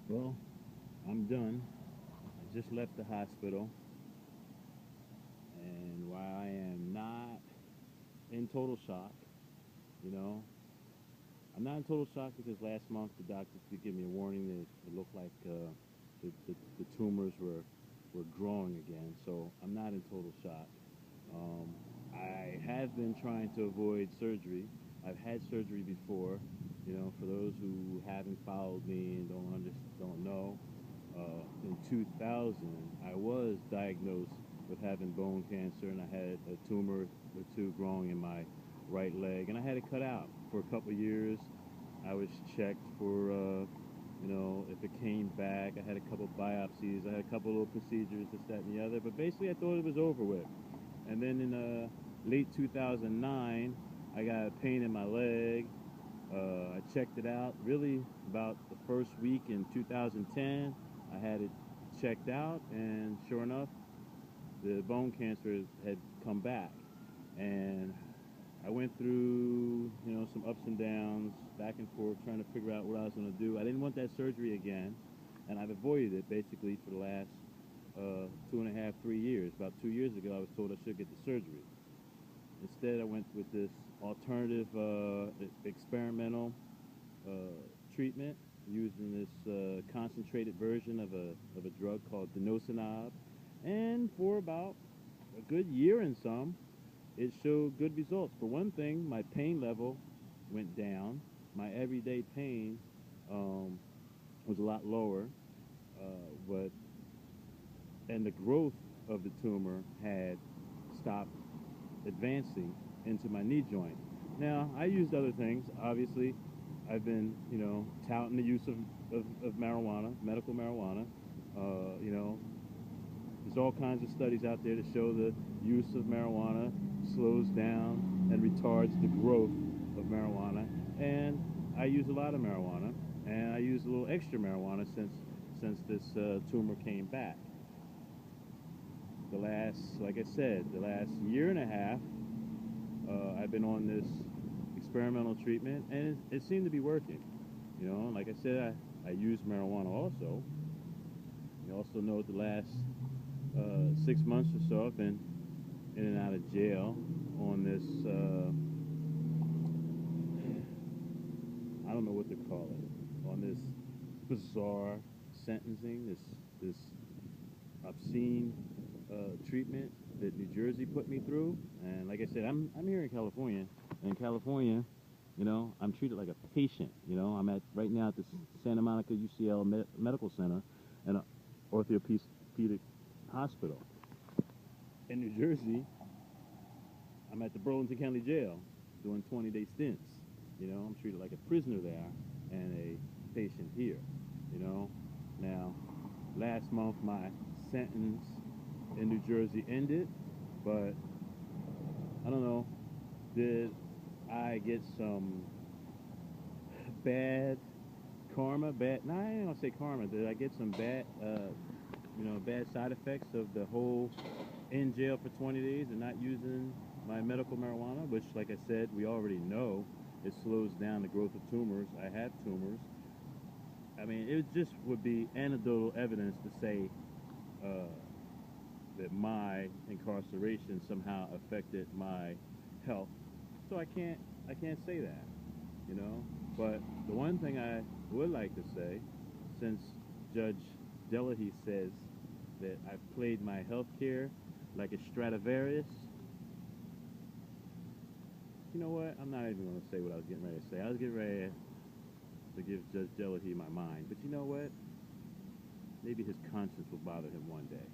Well, I'm done. I just left the hospital, and while I am not in total shock, you know, I'm not in total shock because last month the doctors did give me a warning that it looked like the tumors were growing again. So I'm not in total shock. Um, I have been trying to avoid surgery. I've had surgery before. You know, for those who haven't followed me and don't know, in 2000, I was diagnosed with having bone cancer, and I had a tumor or two growing in my right leg, and I had it cut out for a couple of years. I was checked for, if it came back. I had a couple biopsies. I had a couple little procedures, this, that, and the other. But basically, I thought it was over with. And then in late 2009, I got a pain in my leg. I checked it out really about the first week in 2010. I had it checked out, and sure enough, the bone cancer had come back. And I went through, some ups and downs, back and forth, trying to figure out what I was going to do. I didn't want that surgery again, and I've avoided it basically for the last 2.5, 3 years. About 2 years ago, I was told I should get the surgery. Instead, I went with this alternative experimental uh, treatment using this concentrated version of a drug called denosumab. And for about a good year and some, it showed good results. For one thing, my pain level went down. My everyday pain was a lot lower, but and the growth of the tumor had stopped advancing into my knee joint. Now, I used other things. Obviously, I've been, touting the use of marijuana, medical marijuana. You know, there's all kinds of studies out there to show the use of marijuana slows down and retards the growth of marijuana. And I use a lot of marijuana, and I use a little extra marijuana since this tumor came back. Like I said, the last year and a half, I've been on this experimental treatment, and it seemed to be working. Like I said, I use marijuana also. You also know the last 6 months or so, I've been in and out of jail on this, I don't know what to call it, on this bizarre sentencing, this obscene treatment that New Jersey put me through. And like I said, I'm here in California. And in California, I'm treated like a patient. I'm at right now at the Santa Monica UCLA Medical Center and an orthopedic hospital. In New Jersey, I'm at the Burlington County Jail doing 20-day stints. I'm treated like a prisoner there and a patient here. You know, now last month my sentence in New Jersey ended, but I don't know. Did I get some bad karma? Bad? No, I ain't gonna say karma. Did I get some bad side effects of the whole in jail for 20 days and not using my medical marijuana? Which, like I said, we already know it slows down the growth of tumors. I have tumors. I mean, it just would be anecdotal evidence to say uh, that my incarceration somehow affected my health. So I can't say that, you know. But the one thing I would like to say, since Judge Delahy says that I've played my health care like a Stradivarius, you know what? I'm not even going to say what I was getting ready to say. I was getting ready to give Judge Delahy my mind. But you know what? Maybe his conscience will bother him one day.